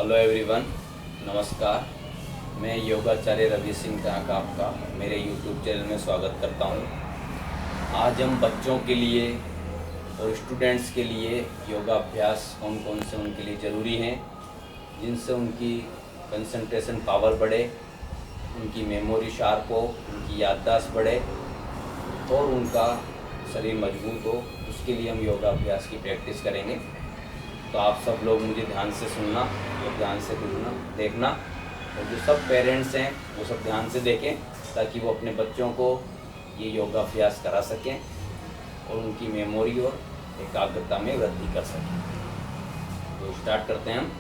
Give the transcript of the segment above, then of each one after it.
Hello everyone, नमस्कार। मैं योगाचार्य रवि सिंह का आपका मेरे यूट्यूब चैनल में स्वागत करता हूं। आज हम बच्चों के लिए और स्टूडेंट्स के लिए योगा अभ्यास कौन कौन से उनके लिए ज़रूरी हैं, जिनसे उनकी कंसंट्रेशन पावर बढ़े, उनकी मेमोरी शार्प हो, उनकी याददाश्त बढ़े और उनका शरीर मजबूत हो, उसके लिए हम योगा अभ्यास की प्रैक्टिस करेंगे। तो आप सब लोग मुझे ध्यान से सुनना और ध्यान से देखना, और जो सब पेरेंट्स हैं वो सब ध्यान से देखें ताकि वो अपने बच्चों को ये योगा अभ्यास करा सकें और उनकी मेमोरी और एकाग्रता में वृद्धि कर सकें। तो स्टार्ट करते हैं हम।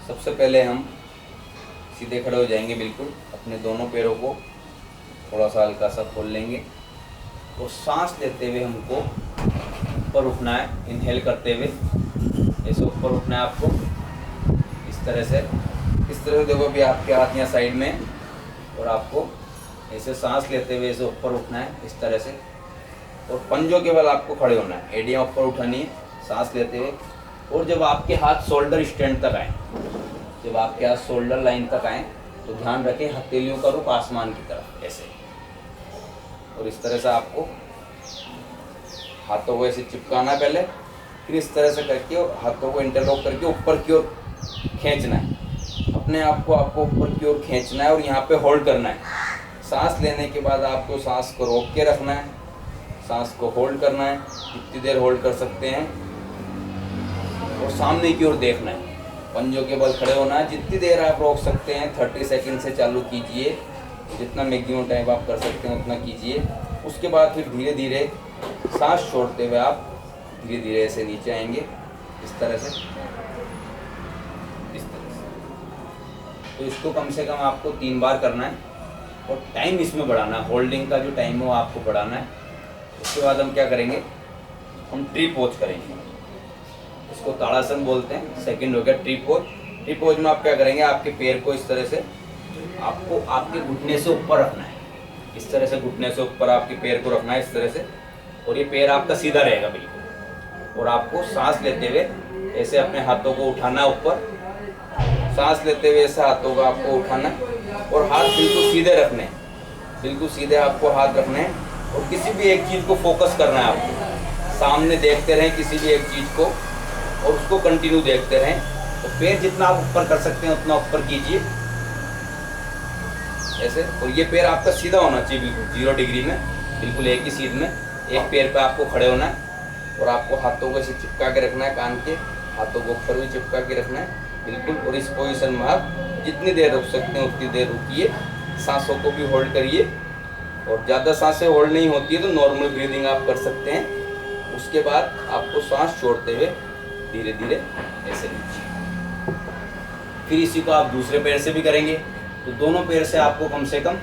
सबसे पहले हम सीधे खड़े हो जाएंगे, बिल्कुल अपने दोनों पैरों को थोड़ा सा हल्का सा खोल लेंगे और सांस लेते हुए हमको ऊपर उठना है। इनहेल करते हुए ऐसे ऊपर उठना है आपको, इस तरह से देखो अभी आपके हाथ यहाँ साइड में, और आपको ऐसे सांस लेते हुए ऐसे ऊपर उठना है इस तरह से, और पंजों के बल आपको खड़े होना है। एड़ियाँ ऊपर उठानी है सांस लेते हुए, और जब आपके हाथ शोल्डर स्टैंड तक आए, जब आपके हाथ शोल्डर लाइन तक आए तो ध्यान रखें हथेलियों का रुख आसमान की तरफ ऐसे, और इस तरह से आपको हाथों को ऐसे चिपकाना है पहले, फिर इस तरह से करके और हाथों को इंटरलॉक करके ऊपर की ओर खींचना है। अपने आप को आपको ऊपर की ओर खींचना है और यहाँ पे होल्ड करना है। सांस लेने के बाद आपको सांस को रोक के रखना है, सांस को होल्ड करना है, जितनी देर होल्ड कर सकते हैं, और सामने की ओर देखना है। पंजों के बल खड़े होना है। जितनी देर आप रोक सकते हैं 30 सेकंड से चालू कीजिए, जितना मैक्सिमम टाइम आप कर सकते हैं उतना कीजिए। उसके बाद फिर धीरे धीरे सांस छोड़ते हुए आप धीरे धीरे ऐसे नीचे आएंगे इस तरह से। तो इसको कम से कम आपको 3 बार करना है और टाइम इसमें बढ़ाना है। होल्डिंग का जो टाइम है वो आपको बढ़ाना है। उसके बाद हम क्या करेंगे, हम ट्री पोज करेंगे। इसको ताड़ासन बोलते हैं। सेकंड हो गया ट्री पोज। ट्री पोज में आप क्या करेंगे, आपके पैर को इस तरह से आपको आपके घुटने से ऊपर रखना है। इस तरह से घुटने से ऊपर आपके पैर को रखना है इस तरह से, और ये पैर आपका सीधा रहेगा बिल्कुल। और आपको सांस लेते हुए ऐसे अपने हाथों को उठाना है ऊपर, सांस लेते हुए ऐसे हाथों को आपको उठाना है, और हाथ बिल्कुल सीधे रखने हैं, बिल्कुल सीधे आपको हाथ रखने हैं। और किसी भी एक चीज़ को फोकस करना है आपको, सामने देखते रहें किसी भी एक चीज़ को, और उसको कंटिन्यू देखते रहें। तो पैर जितना आप ऊपर कर सकते हैं उतना ऊपर कीजिए ऐसे, और ये पैर आपका सीधा होना चाहिए बिल्कुल 0 डिग्री में, बिल्कुल एक ही सीध में। एक पैर पे आपको खड़े होना है और आपको हाथों को ऐसे चिपका के रखना है, कान के हाथों को ऊपर भी चिपका के रखना है बिल्कुल। और इस पोजीशन में आप जितनी देर रुक सकते हैं उतनी देर रुकिए। सांसों को भी होल्ड करिए, और ज़्यादा सांसें होल्ड नहीं होती है तो नॉर्मल ब्रीदिंग आप कर सकते हैं। उसके बाद आपको सांस छोड़ते हुए धीरे धीरे ऐसे नीचे। फिर इसी को आप दूसरे पैर से भी करेंगे। तो दोनों पैर से आपको कम से कम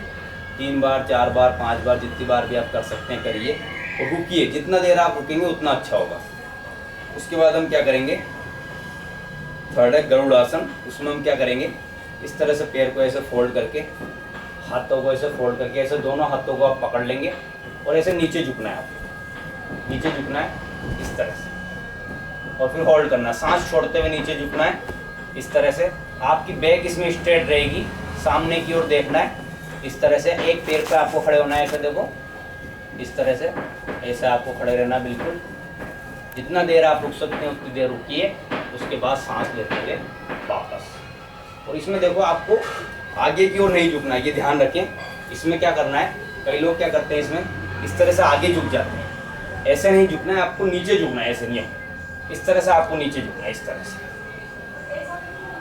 3 बार 4 बार 5 बार जितनी बार भी आप कर सकते हैं करिए, और रुकिए। जितना देर आप रुकेंगे उतना अच्छा होगा। उसके बाद हम क्या करेंगे, थर्ड है गरुड़ आसन। उसमें हम क्या करेंगे, इस तरह से पैर को ऐसे फोल्ड करके, हाथों को ऐसे फोल्ड करके, ऐसे दोनों हाथों को आप पकड़ लेंगे और ऐसे नीचे झुकना है। आपको नीचे झुकना है इस तरह से, और फिर होल्ड करना है। सांस छोड़ते हुए नीचे झुकना है इस तरह से। आपकी बैक इसमें स्ट्रेट रहेगी, सामने की ओर देखना है इस तरह से। एक पैर पे आपको खड़े होना है ऐसे, देखो इस तरह से ऐसे आपको खड़े रहना बिल्कुल। जितना देर आप रुक सकते हैं उतनी देर रुकिए। उसके बाद सांस लेते हुए वापस। और इसमें देखो आपको आगे की ओर नहीं झुकना है, ये ध्यान रखें। इसमें क्या करना है, कई लोग क्या करते हैं इसमें इस तरह से आगे झुक जाते हैं। ऐसे नहीं झुकना है, आपको नीचे झुकना है। ऐसे नहीं, इस तरह से आपको नीचे झुकना है इस तरह से,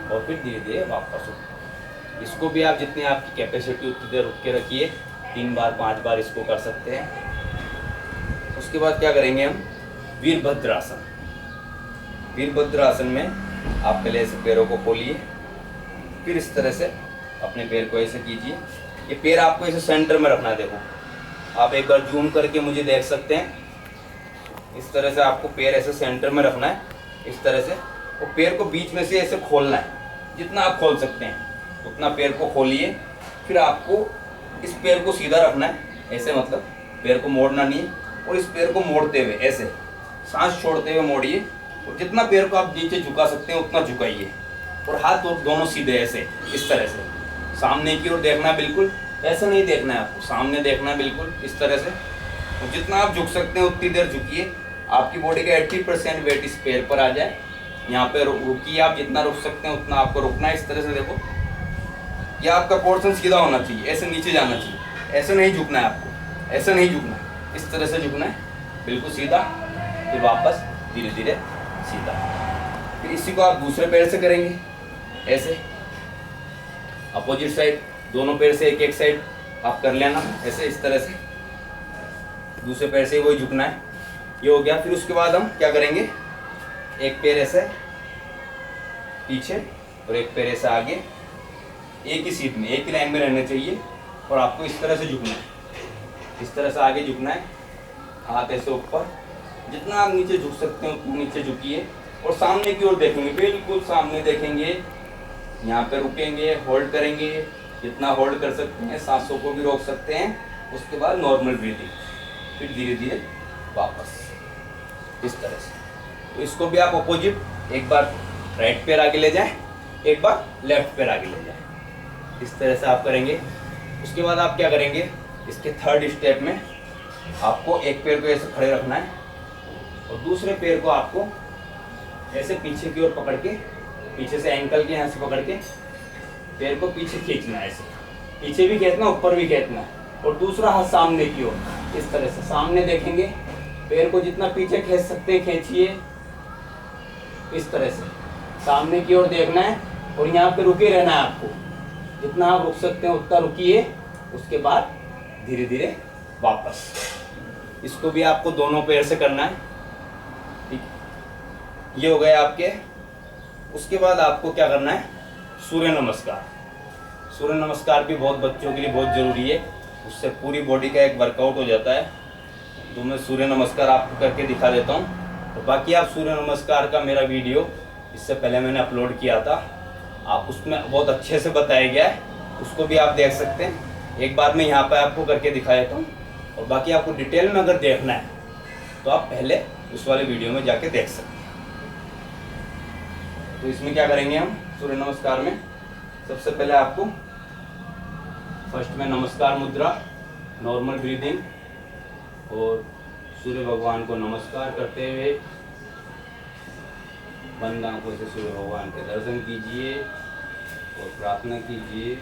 और फिर धीरे धीरे वापस उठना। इसको भी आप जितनी आपकी कैपेसिटी उतनी देर रुक के रखिए। 3 बार 5 बार इसको कर सकते हैं। उसके बाद क्या करेंगे हम, वीरभद्रासन। वीरभद्रासन में आप पहले ऐसे पैरों को खोलिए, फिर इस तरह से अपने पैर को ऐसे कीजिए। ये पैर आपको ऐसे सेंटर में रखना है। देखो आप एक बार जूम करके मुझे देख सकते हैं। इस तरह से आपको पैर ऐसे सेंटर में रखना है इस तरह से, और पैर को बीच में से ऐसे खोलना है। जितना आप खोल सकते हैं उतना पैर को खोलिए। फिर आपको इस पैर को सीधा रखना है ऐसे, मतलब पैर को मोड़ना नहीं है। और इस पैर को मोड़ते हुए ऐसे सांस छोड़ते हुए मोड़िए, और जितना पैर को आप नीचे झुका सकते हैं उतना झुकाइए। और हाथ और दोनों सीधे ऐसे, इस तरह से सामने की ओर देखना है, बिल्कुल ऐसा नहीं देखना है आपको, सामने देखना है बिल्कुल इस तरह से। और जितना आप झुक सकते हैं उतनी देर झुकिए, आपकी बॉडी का 80% वेट इस पैर पर आ जाए। यहाँ पे रुकिए, आप जितना रुक सकते हैं उतना आपको रुकना है। इस तरह से देखो, यह आपका पोर्शन सीधा होना चाहिए, ऐसे नीचे जाना चाहिए, ऐसे नहीं झुकना है आपको, ऐसे नहीं झुकना है, इस तरह से झुकना है बिल्कुल सीधा, फिर वापस धीरे धीरे सीधा। फिर इसी को आप दूसरे पैर से करेंगे, ऐसे अपोजिट साइड, दोनों पैर से एक एक साइड आप कर लेना, ऐसे इस तरह से दूसरे पैर से वही झुकना है। ये हो गया। फिर उसके बाद हम क्या करेंगे, एक पैर ऐसे पीछे और एक पैर ऐसे आगे, एक ही सीट में, एक ही लाइन में रहना चाहिए। और आपको इस तरह से झुकना है, इस तरह से आगे झुकना है, हाथ ऐसे ऊपर, जितना आप नीचे झुक सकते हैं उतना नीचे झुकिए और सामने की ओर देखेंगे, बिल्कुल सामने देखेंगे। यहाँ पे रुकेंगे, होल्ड करेंगे, जितना होल्ड कर सकते हैं, सांसों को भी रोक सकते हैं। उसके बाद नॉर्मल ब्रीदिंग, फिर धीरे धीरे वापस इस तरह से। तो इसको भी आप अपोजिट, एक बार राइट पैर आगे ले जाएं, एक बार लेफ्ट पैर आगे ले जाएं, इस तरह से आप करेंगे। उसके बाद आप क्या करेंगे, इसके थर्ड स्टेप में आपको एक पैर को ऐसे खड़े रखना है और दूसरे पैर को आपको ऐसे पीछे की ओर पकड़ के, पीछे से एंकल के यहाँ से पकड़ के पैर को पीछे खींचना है, ऐसे पीछे भी खींचना, ऊपर भी खींचना है। और दूसरा हाथ सामने की ओर, इस तरह से सामने देखेंगे, पैर को जितना पीछे खींच सकते हैं खींचिए, इस तरह से सामने की ओर देखना है। और यहाँ पे रुके रहना है आपको, जितना आप रुक सकते हैं उतना रुकिए। उसके बाद धीरे धीरे वापस। इसको भी आपको दोनों पैर से करना है, ठीक। ये हो गए आपके। उसके बाद आपको क्या करना है, सूर्य नमस्कार। सूर्य नमस्कार भी बहुत बच्चों के लिए बहुत ज़रूरी है, उससे पूरी बॉडी का एक वर्कआउट हो जाता है। तो मैं सूर्य नमस्कार आपको करके दिखा देता हूँ। तो बाकी आप सूर्य नमस्कार का मेरा वीडियो इससे पहले मैंने अपलोड किया था, आप उसमें बहुत अच्छे से बताया गया है, उसको भी आप देख सकते हैं। एक बार मैं यहाँ पर आपको करके दिखा देता हूँ। और बाकी आपको डिटेल में अगर देखना है तो आप पहले उस वाले वीडियो में जाके देख सकते हैं। तो इसमें क्या करेंगे हम सूर्य नमस्कार में, सबसे पहले आपको फर्स्ट में नमस्कार मुद्रा, नॉर्मल ब्रीदिंग, और सूर्य भगवान को नमस्कार करते हुए बंद आंखों से सूर्य भगवान के दर्शन कीजिए और प्रार्थना कीजिए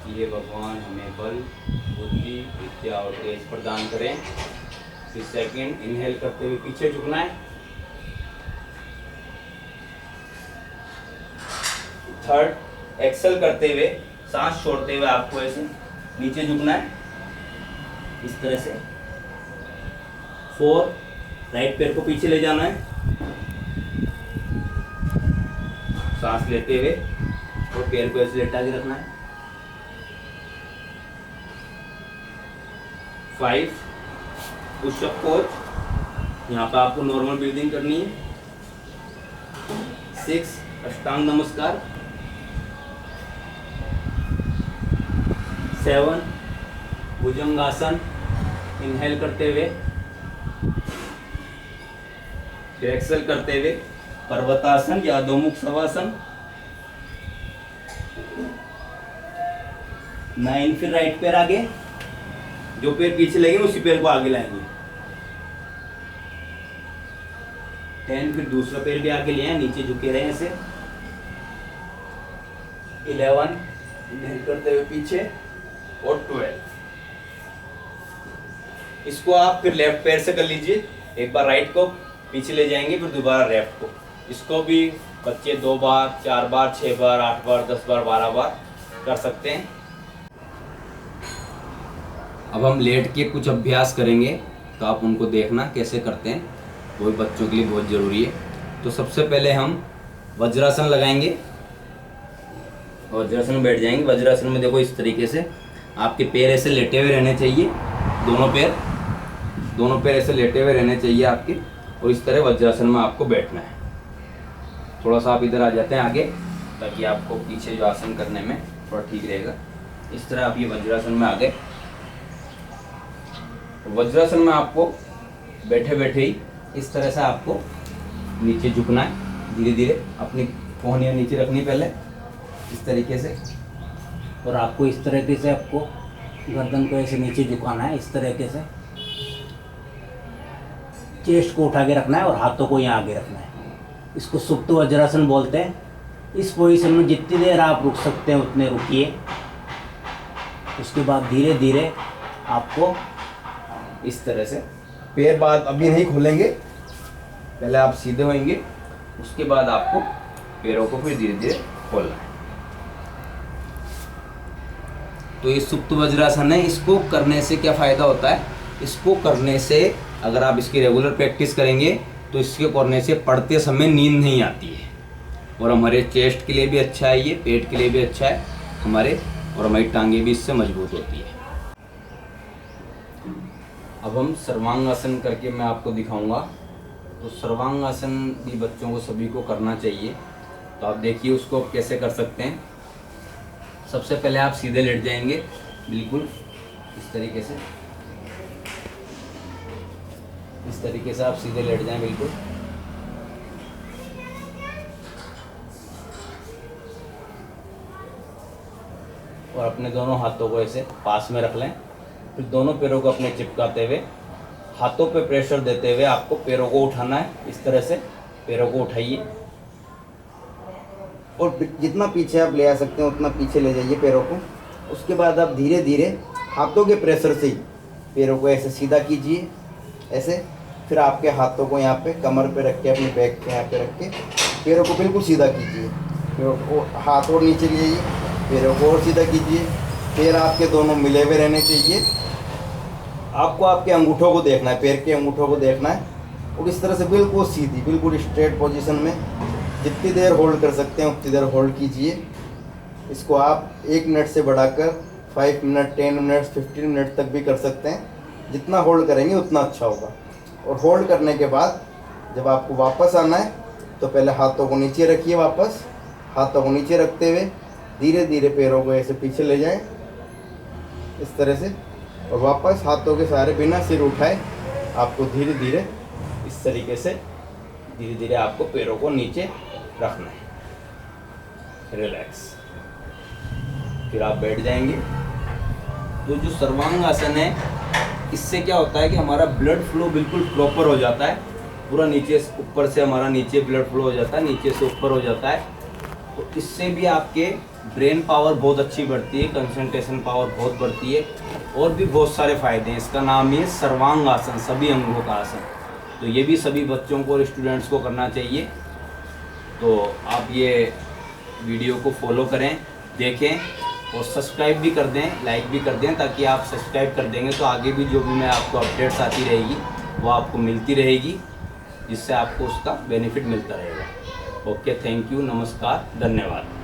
कि हे भगवान हमें बल, बुद्धि, विद्या और तेज प्रदान करें। फिर सेकंड, इनहेल करते हुए पीछे झुकना है। थर्ड, एक्सेल करते हुए सांस छोड़ते हुए आपको ऐसे नीचे झुकना है, इस तरह से। फोर, राइट पैर को पीछे ले जाना है सांस लेते हुए और पैर को ऐसे लेटा के रखना है। 5, पुशअप पोज, यहाँ पर आपको नॉर्मल ब्रीदिंग करनी है। 6, अष्टांग नमस्कार। 7, भुजंगासन, इनहेल करते हुए, फिर एक्सेल करते हुए पर्वतासन या अधोमुख शवासन। 9, फिर राइट पैर आगे, जो पैर पीछे लगेंगे उसी पैर को आगे लाएंगे। 10, फिर दूसरा पैर भी आगे ले आए, नीचे झुके रहे ऐसे। 11, इनहेल करते हुए पीछे, और 12। इसको आप फिर लेफ्ट पैर से कर लीजिए, एक बार राइट को पीछे ले जाएंगे, फिर दोबारा लेफ्ट को। इसको भी बच्चे 2 बार, 4 बार, 6 बार, 8 बार, 10 बार, 12 बार कर सकते हैं। अब हम लेट के कुछ अभ्यास करेंगे, तो आप उनको देखना कैसे करते हैं, वो भी बच्चों के लिए बहुत ज़रूरी है। तो सबसे पहले हम वज्रासन लगाएंगे, वज्रासन में बैठ जाएंगे। वज्रासन में देखो इस तरीके से आपके पैर ऐसे लेटे हुए रहने चाहिए, दोनों पैर ऐसे लेटे हुए रहने चाहिए आपके, और इस तरह वज्रासन में आपको बैठना है। थोड़ा सा आप इधर आ जाते हैं आगे, ताकि आपको पीछे जो आसन करने में थोड़ा ठीक रहेगा। इस तरह आप ये वज्रासन में आ गए। वज्रासन में आपको बैठे बैठे ही इस तरह से आपको नीचे झुकना है, धीरे धीरे अपनी कोहनियाँ नीचे रखनी पहले, इस तरीके से। और आपको इस तरीके से आपको गर्दन को ऐसे नीचे झुकाना है, इस तरीके से चेस्ट को उठा के रखना है और हाथों को यहाँ आगे रखना है। इसको सुप्त वज्रासन बोलते हैं। इस पोजीशन में जितनी देर आप रुक सकते हैं उतने रुकिए। उसके बाद धीरे धीरे आपको इस तरह से पैर बाद अभी नहीं खोलेंगे, पहले आप सीधे होंगे, उसके बाद आपको पैरों को फिर धीरे धीरे खोलना है। तो ये सुप्त वज्रासन है। इसको करने से क्या फ़ायदा होता है? इसको करने से अगर आप इसकी रेगुलर प्रैक्टिस करेंगे तो इसके करने से पढ़ते समय नींद नहीं आती है, और हमारे चेस्ट के लिए भी अच्छा है, ये पेट के लिए भी अच्छा है हमारे, और हमारी टांगे भी इससे मजबूत होती है। अब हम सर्वांगासन करके मैं आपको दिखाऊंगा। तो सर्वांगासन भी बच्चों को सभी को करना चाहिए। तो आप देखिए उसको आप कैसे कर सकते हैं। सबसे पहले आप सीधे लेट जाएंगे, बिल्कुल इस तरीके से। इस तरीके से आप सीधे लेट जाएं बिल्कुल। और अपने दोनों हाथों को ऐसे पास में रख लें। फिर दोनों पैरों को अपने चिपकाते हुए, हाथों पे प्रेशर देते हुए आपको पैरों को उठाना है। इस तरह से पैरों को उठाइए और जितना पीछे आप ले आ सकते हैं उतना पीछे ले जाइए पैरों को। उसके बाद आप धीरे धीरे हाथों के प्रेशर से ही पैरों को ऐसे सीधा कीजिए, ऐसे। फिर आपके हाथों को यहाँ पे कमर पे रख के, अपने बैक पे यहाँ पे रख के पैरों को बिल्कुल सीधा कीजिए। पैरों को हाथ और नीचे ले जाइए, पैरों को और सीधा कीजिए। पैर आपके दोनों मिले हुए रहने चाहिए। आपको आपके अंगूठों को देखना है, पैर के अंगूठों को देखना है, और इस तरह से बिल्कुल सीधी, बिल्कुल स्ट्रेट पोजीशन में जितनी देर होल्ड कर सकते हैं उतनी देर होल्ड कीजिए। इसको आप 1 मिनट से बढ़ाकर 5 मिनट, 10 मिनट, 15 मिनट तक भी कर सकते हैं। जितना होल्ड करेंगे उतना अच्छा होगा। और होल्ड करने के बाद जब आपको वापस आना है तो पहले हाथों को नीचे रखिए, वापस हाथों को नीचे रखते हुए धीरे धीरे पैरों को ऐसे पीछे ले जाएं, इस तरह से। और वापस हाथों के सहारे बिना सिर उठाए आपको धीरे धीरे इस तरीके से धीरे धीरे आपको पैरों को नीचे रखना है, रिलैक्स। फिर आप बैठ जाएंगे। तो जो सर्वांगासन है, इससे क्या होता है कि हमारा ब्लड फ्लो बिल्कुल प्रॉपर हो जाता है। पूरा नीचे से ऊपर से हमारा नीचे ब्लड फ्लो हो जाता है, नीचे से ऊपर हो जाता है। तो इससे भी आपके ब्रेन पावर बहुत अच्छी बढ़ती है, कंसंट्रेशन पावर बहुत बढ़ती है, और भी बहुत सारे फ़ायदे हैं। इसका नाम ही है सर्वांगासन, सभी अंगों का आसन। तो ये भी सभी बच्चों को और स्टूडेंट्स को करना चाहिए। तो आप ये वीडियो को फॉलो करें, देखें, और सब्सक्राइब भी कर दें, लाइक भी कर दें, ताकि आप सब्सक्राइब कर देंगे तो आगे भी जो भी मैं आपको अपडेट्स आती रहेगी वो आपको मिलती रहेगी, जिससे आपको उसका बेनिफिट मिलता रहेगा। ओके, थैंक यू, नमस्कार, धन्यवाद।